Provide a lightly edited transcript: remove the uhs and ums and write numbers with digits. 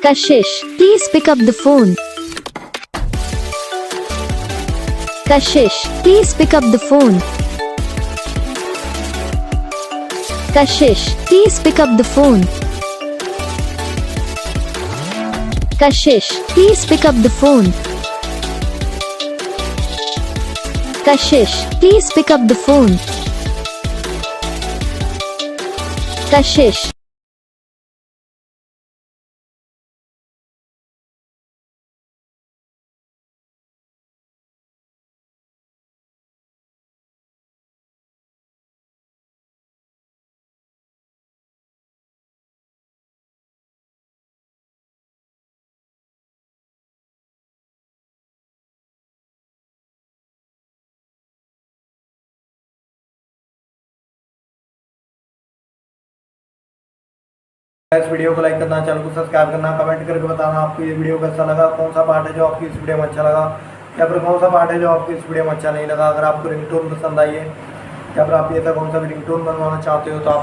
Kashish, please pick up the phone. Kashish, please pick up the phone. Kashish, please pick up the phone. Kashish, please pick up the phone. Kashish, please pick up the phone. Kashish. इस video को like करना, channel को subscribe करना, comment करके बताना आपको ये video कैसा लगा, कौन सा पार्ट है जो आपकी इस वीडियो में अच्छा लगा या फिर कौन सा पार्ट है जो आपको इस वीडियो में अच्छा नहीं लगा। अगर आपको रिंगटोन पसंद आई है या फिर आप ये कौन सा भी रिंगटोन बनवाना चाहते हो तो आप